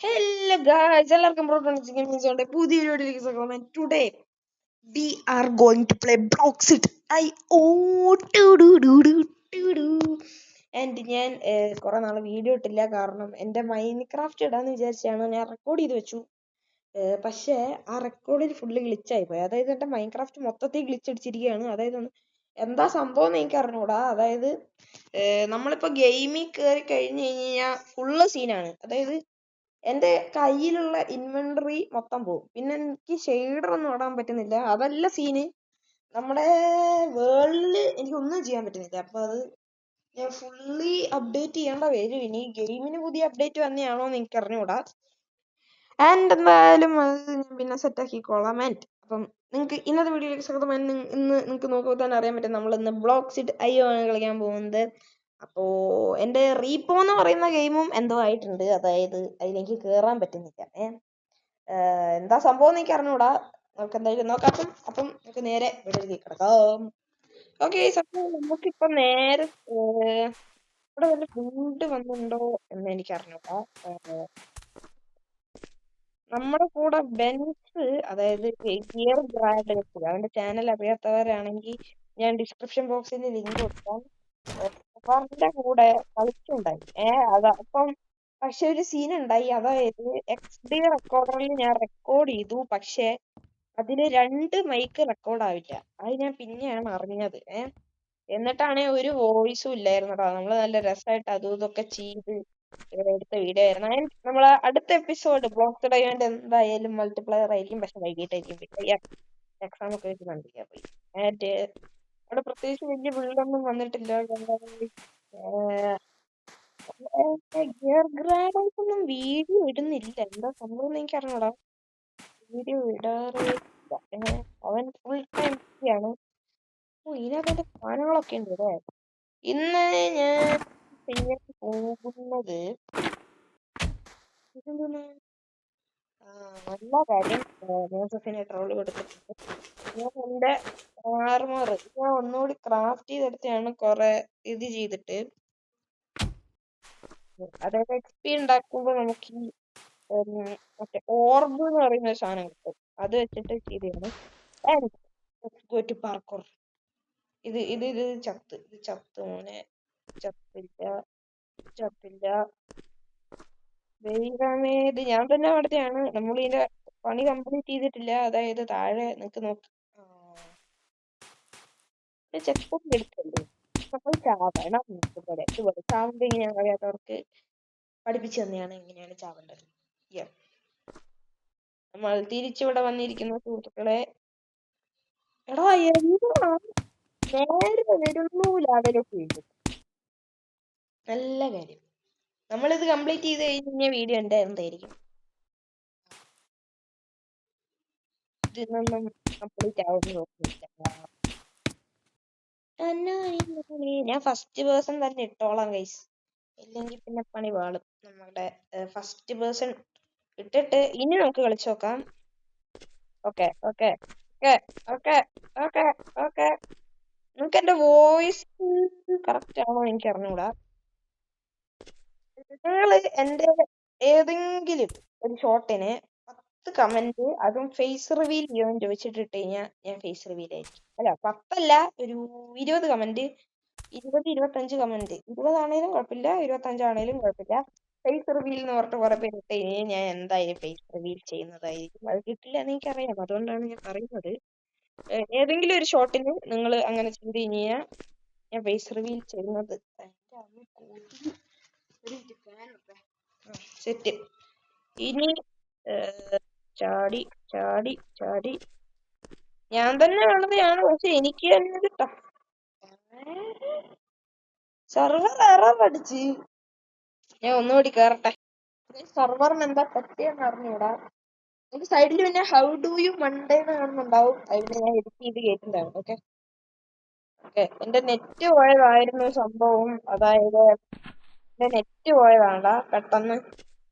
Hello guys, എല്ലാവർക്കും ബ്രോട്ടോണിക്സിന്റെ പുതിയൊരു വീഡിയോയിലേക്ക് സ്വാഗതം. Today we are going to play Bloxit IO. And ഞാൻ കുറെ നാൾ വീഡിയോ ഇട്ടില്ല, കാരണം എൻ്റെ മൈൻക്രാഫ്റ്റ് ഇടാന്ന് വിചാരിച്ചാണ് ഞാൻ റെക്കോർഡ് ചെയ്ത് വെച്ചു. പക്ഷേ ആ റെക്കോർഡിൽ ഫുള്ള് ഗ്ലിച്ചായി പോയി. അതായത് എൻ്റെ മൈൻക്രാഫ്റ്റ് മൊത്തത്തിൽ ഗ്ലിച്ച് അടിച്ചിരിക്കുകയാണ്. അതായത് എന്താ സംഭവം എന്ന് എനിക്ക് അറിഞ്ഞൂടാ. അതായത് നമ്മളിപ്പോ ഗെയിമിൽ കയറി കഴിഞ്ഞ് കഴിഞ്ഞാൽ ഫുള്ള് സീനാണ്. അതായത് എൻ്റെ കയ്യിലുള്ള ഇൻവെന്ററി മൊത്തം പോകും. പിന്നെ എനിക്ക് ഷെയ്ഡർ ഒന്നും ഇടാൻ പറ്റുന്നില്ല. അതല്ല സീന്, നമ്മുടെ വേൾഡില് എനിക്ക് ഒന്നും ചെയ്യാൻ പറ്റുന്നില്ല. അപ്പൊ അത് ഞാൻ ഫുള്ളി അപ്ഡേറ്റ് ചെയ്യേണ്ട വരും. ഇനി ഗെയിമിന് പുതിയ അപ്ഡേറ്റ് വന്നെയാണോ എന്ന് എനിക്ക് അറിഞ്ഞൂടാ. ആൻഡ് എന്തായാലും അത് ഞാൻ പിന്നെ സെറ്റ് ആക്കിക്കോളാം. ആൻഡ് അപ്പം നിങ്ങൾക്ക് ഇന്നത്തെ വീഡിയോയിലേക്ക് സ്വാഗതം. ഇന്ന് നിങ്ങൾക്ക് നോക്കുമ്പോൾ തന്നെ അറിയാൻ പറ്റും നമ്മൾ ഇന്ന് ബ്ലോക്സിറ്റ് IO ആണ് കളിക്കാൻ പോകുന്നത്. അപ്പോ എൻ്റെ റീപ്പോ എന്ന് പറയുന്ന ഗെയിമും എന്തോ ആയിട്ടുണ്ട്. അതായത് അതിലേക്ക് കേറാൻ പറ്റുന്നില്ല. എന്താ സംഭവം എന്ന് എനിക്ക് അറിഞ്ഞൂടാ. നമുക്ക് എന്തായാലും നോക്കാം. അപ്പം നമുക്ക് നേരെ വീഡിയോയിലേക്ക് കിടക്കാം. ഓക്കെ, നമുക്കിപ്പോ നേരെ ഇവിടെ വല്ല ഫുഡ് വന്നിട്ടുണ്ടോ എന്ന് എനിക്ക് അറിഞ്ഞൂടാ. നമ്മുടെ കൂടെ ബെൻസ്, അതായത് ഗിയർ ഗ്രാഡേഴ്സ്, അവന്റെ ചാനൽ അറിയാത്തവരാണെങ്കിൽ ഞാൻ ഡിസ്ക്രിപ്ഷൻ ബോക്സിൽ ലിങ്ക് കൊടുക്കാം. അവന്റെ കൂടെ കളിച്ചുണ്ടായി. അപ്പം പക്ഷെ ഒരു സീൻ ഉണ്ടായി. അതായത് XD റെക്കോർഡറിൽ ഞാൻ റെക്കോർഡ് ചെയ്തു, പക്ഷെ അതില് 2 മൈക്ക് റെക്കോർഡ് ആവില്ല. അത് ഞാൻ പിന്നെയാണ് അറിഞ്ഞത്. എന്നിട്ടാണെ ഒരു വോയിസും ഇല്ലായിരുന്നടാ. നമ്മള് നല്ല രസമായിട്ട് അതും ഇതൊക്കെ ചെയ്ത് എടുത്ത വീഡിയോ ആയിരുന്നു. നമ്മളെ അടുത്ത എപ്പിസോഡ് ബ്ലോക്ക് ഡയോണ്ട് എന്തായാലും മൾട്ടിപ്ലയർ ആയിരിക്കും, പക്ഷെ വൈകിട്ടായിരിക്കും. എക്സാം ഒക്കെ വെച്ച് കണ്ടിരിക്കാൻ പോയി. അവിടെ പ്രത്യേകിച്ച് വലിയ ബിൽഡൊന്നും വന്നിട്ടില്ല. ഗിയർ ഗ്രാഡേഴ്സൊന്നും വീഡിയോ ഇടുന്നില്ല. എന്താ സംഭവം എനിക്ക് അറിഞ്ഞൂടാ. വീഡിയോ ഇടാറേ ഇല്ല. അവൻ ഫുൾ ടൈം ആണ്. ഇതിനകത്ത് സാധനങ്ങളൊക്കെ ഉണ്ട് അല്ലേ. ഇന്ന് ഞാൻ ചെയ്യാൻ പോകുന്നത് നല്ല കാര്യം. ജോസഫിനെ ട്രോള് കൊടുത്തിട്ടുണ്ട്. ഞാൻ എന്റെ ആർമർ ഞാൻ ഒന്നുകൂടി ക്രാഫ്റ്റ് ചെയ്തെടുത്താണ് കുറെ ഇത് ചെയ്തിട്ട്. അതായത് XP ഉണ്ടാക്കുമ്പോ നമുക്ക് ഈ മറ്റേ ഓർബ് എന്ന് പറയുന്ന ഒരു സാധനം കിട്ടും. അത് വെച്ചിട്ട് ചെയ്തതാണ്. പാർക്കോർ ഇത് ഇത് ഇത് ചത്ത് മോനെ. ചത്തില്ല. ദൈവമേ, ഇത് ഞാൻ തന്നെ നടത്തിയാണ്. നമ്മൾ ഇതിന്റെ പണി കംപ്ലീറ്റ് ചെയ്തിട്ടില്ല. അതായത് താഴെ നിങ്ങക്ക് നോക്ക്, ചെക്ക് പോയിന്റ് എടുക്കല്ലേ. നമ്മൾ ചാവണം. ഇതുപോലെ ചാവേണ്ട എങ്ങനെയാണ് അറിയാത്തവർക്ക് പഠിപ്പിച്ചു തന്നെയാണ് എങ്ങനെയാണ് ചാവേണ്ടത്. നമ്മൾ തിരിച്ചിവിടെ വന്നിരിക്കുന്ന സുഹൃത്തുക്കളെ, എടാ എന്താ നേരെ വരുന്നു ലെവലൊക്കെ ഉണ്ട്. നല്ല കാര്യം. നമ്മളിത് കംപ്ലീറ്റ് ചെയ്ത് കഴിഞ്ഞാൽ വീഡിയോ എന്തായിരിക്കും. ഇതൊന്നും കംപ്ലീറ്റ് ആവുമെന്ന് നോക്കുന്നില്ല. ഞാൻ ഫസ്റ്റ് പേഴ്സൺ തന്നെ ഇട്ടോളാം ഗൈസ്, ഇല്ലെങ്കിൽ പിന്നെ പണി പാളും. നമ്മുടെ ഫസ്റ്റ് പേഴ്സൺ ഇട്ടിട്ട് ഇനി നമുക്ക് കളിച്ചു നോക്കാം. Okay okay okay okay okay okay നിങ്ങൾക്ക് എന്റെ വോയിസ് കറക്റ്റ് ആണോ എനിക്ക് അറിഞ്ഞൂടാ. നിങ്ങള് എന്റെ ഏതെങ്കിലും ഒരു ഷോട്ടിന് 10 കമന്റ്, അതും ഫേസ് റിവീൽ ചെയ്യുമെന്ന് ചോദിച്ചിട്ടിട്ട് കഴിഞ്ഞാൽ ഞാൻ ഫേസ് റിവീൽ ആയിരിക്കും. അല്ല 10 അല്ല, ഒരു 20 കമന്റ്, 20-25 കമന്റ്, 20 ആണേലും കുഴപ്പമില്ല, 25 ആണേലും കുഴപ്പമില്ല. ഫേസ് റിവീൽ എന്ന് പറഞ്ഞിട്ട് കുറെ പേര് ഇട്ട് കഴിഞ്ഞാൽ ഞാൻ എന്തായാലും ഫേസ് റിവീൽ ചെയ്യുന്നതായിരിക്കും. അത് കിട്ടില്ല എന്ന് എനിക്കറിയാം, അതുകൊണ്ടാണ് ഞാൻ പറയുന്നത്. ഏതെങ്കിലും ഒരു ഷോട്ടിന് നിങ്ങൾ അങ്ങനെ ചെയ്ത് കഴിഞ്ഞാൽ ഞാൻ ഫേസ് റിവീൽ ചെയ്യുന്നത്. സെറ്റ്. ഇനി ചാടി ചാടി ചാടി ഞാൻ തന്നെ വേണ്ടതാണ്. പക്ഷെ എനിക്ക് തന്നെ കിട്ടാം. സർവർ എറർ അടിച്ച് ഞാൻ ഒന്നുകൂടി കേറട്ടെ. സർവറിന് എന്താ പറ്റിയെന്ന് അറിഞ്ഞൂടാ. എനിക്ക് സൈഡിൽ പിന്നെ ഹൗ ഡു യു മൺഡേ എന്ന് കാണുന്നുണ്ടാവും. അതിന് ഞാൻ എഡിറ്റ് ചെയ്ത് കേട്ടിട്ടുണ്ടാവും. ഓക്കെ ഓക്കെ എന്റെ നെറ്റ് പോയതായിരുന്നു സംഭവം. അതായത് എന്റെ നെറ്റ് പോയതാണ്ടാ പെട്ടെന്ന്.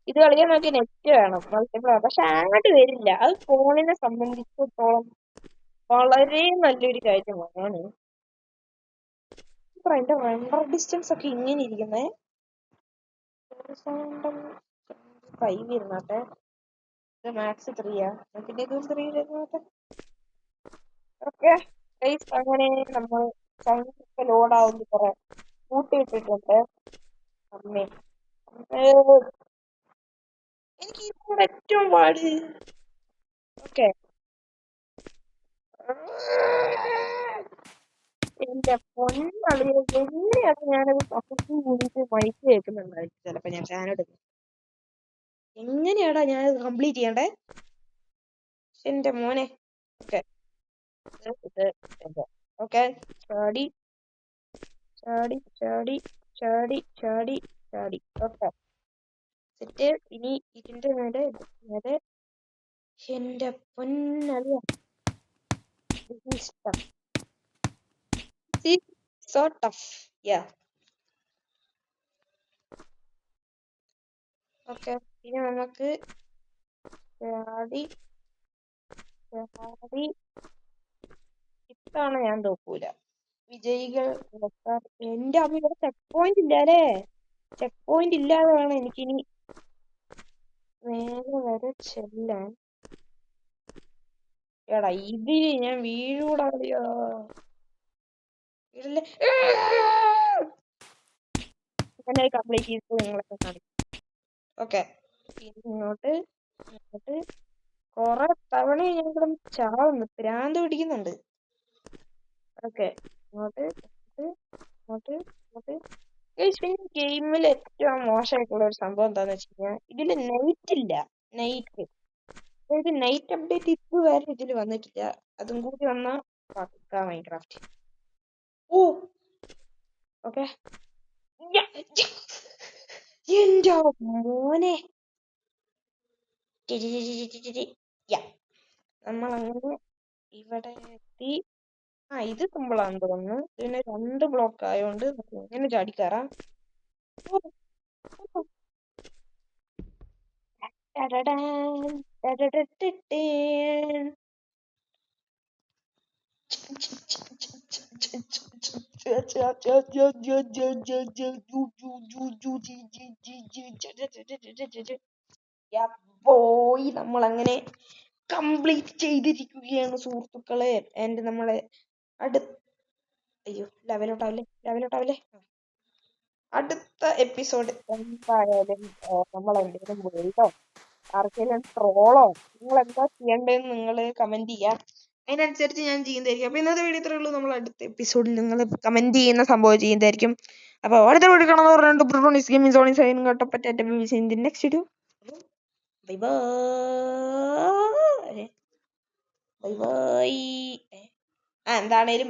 ഇത് കളിക്കാൻ നോക്കി നെറ്റ് വേണം മൾട്ടിപ്ലയർ, പക്ഷെ ആഡ് വരില്ല. അത് ഫോണിനെ സംബന്ധിച്ചിടത്തോളം വളരെ നല്ലൊരു കാര്യമാണ്. അതിന്റെ റെൻഡർ ഡിസ്റ്റൻസ് ഒക്കെ ഇങ്ങനെ ഇരിക്കുന്നേ. 5 ഇരുന്നാട്ടെ. ഇത് മാക്സ് 3 പിന്നെ ഇത് 3 ഇരുന്നോട്ടെ. ഓക്കെ അങ്ങനെ നമ്മൾ ചങ്കൊക്കെ ലോഡാവുന്ന കുറെ കൂട്ടിയിട്ടിട്ടുണ്ട്. അമ്മേ എനിക്ക് ഇവിടെ ഏറ്റവും പാട്. ഓക്കെ എന്റെ പൊന്നളിയ എങ്ങനെയാണ് ഞാനത് പക്കത്ത് കൂടിയിട്ട് മൈക്ക് കേൾക്കുന്നുണ്ടായിരിക്കും ചിലപ്പോ ഞാൻ ഫാൻ എടുക്കും. എങ്ങനെയാടാ ഞാനത് കംപ്ലീറ്റ് ചെയ്യണ്ടേ എന്റെ മോനെ. ഓക്കെ ഓക്കെ ചാടി ചാടി ചാടി ചാടി ചാടി ചാടി. Okay set. ഇനി ഇതിന്റെ മേലെ എന്റെ പൊന്നളിയ ഇഷ്ടം so tough. Yeah. ഓക്കെ ഇനി നമുക്ക് ചാടി ചാടി ഇത്തവണ ഞാൻ തോക്കൂല. വിജയികൾ എന്റെ അമ്മ ഇവിടെ ചെക്ക് പോയിന്റ് ഇല്ല അല്ലേ. ചെക്ക് പോയിന്റ് ഇല്ലാതെ വേണം എനിക്കിനി നേരെ വരെ ചെല്ലാൻ. എടാ ഇതില് ഞാൻ വീഴൂടാതെയോ വീഴല്ലേ. അങ്ങനെ കംപ്ലീറ്റ് ചെയ്ത് നിങ്ങളൊക്കെ കാണിക്കും. ഓക്കെ ഇങ്ങോട്ട് കൊറേ തവണ ഞങ്ങൾ ചാവുന്നു. ഭ്രാന്ത് പിടിക്കുന്നുണ്ട്. ഓക്കെ ഇങ്ങോട്ട് പിന്നെ ഗെയിമിൽ ഏറ്റവും മോശമായിട്ടുള്ള ഒരു സംഭവം എന്താന്ന് വെച്ച് കഴിഞ്ഞാൽ ഇതില് നൈറ്റ് ഇല്ല. നൈറ്റ് അതായത് നൈറ്റ് അപ്ഡേറ്റ് ഇതുവരെ ഇതിൽ വന്നിട്ടില്ല. അതും കൂടി വന്നാ പക്കാ മൈൻക്രാഫ്റ്റ്. ഓ ഓക്കെ എന്റെ മോനെ നമ്മളങ്ങനെ ഇവിടെ എത്തി. ഇത് സിമ്പിളാന്ന് തോന്നുന്നു. പിന്നെ 2 ബ്ലോക്ക് ആയോണ്ട് എങ്ങനെ ചാടിക്കയറാം. പോയി നമ്മളങ്ങനെ കംപ്ലീറ്റ് ചെയ്തിരിക്കുകയാണ് സുഹൃത്തുക്കളെ. ആൻഡ് നമ്മളെ അയ്യോ ലെവലോട്ടാവില്ലേ. അടുത്ത എപ്പിസോഡ് എന്തായാലും നമ്മൾ എന്തെങ്കിലും പോയിട്ടോ ആർക്കെങ്കിലും ട്രോളോ നിങ്ങൾ എന്താ ചെയ്യണ്ടേന്ന് നിങ്ങൾ കമന്റ് ചെയ്യാം. അതിനനുസരിച്ച് ഞാൻ ചെയ്യുന്നതായിരിക്കും. അപ്പൊ ഇന്നത്തെ വീഡിയോ ഇത്രേ ഉള്ളൂ. നമ്മൾ അടുത്ത എപ്പിസോഡിൽ നിങ്ങൾ കമന്റ് ചെയ്യുന്ന സംഭവം ചെയ്യുന്നതായിരിക്കും. അപ്പൊ അടുത്ത വീഡിയോ കാണുന്ന പറഞ്ഞിട്ട് ഗെയിമിംഗ് സോണി സൈൻ കേട്ടോ പറ്റാറ്റ next video. Bye bye bye bye. എന്താണേലും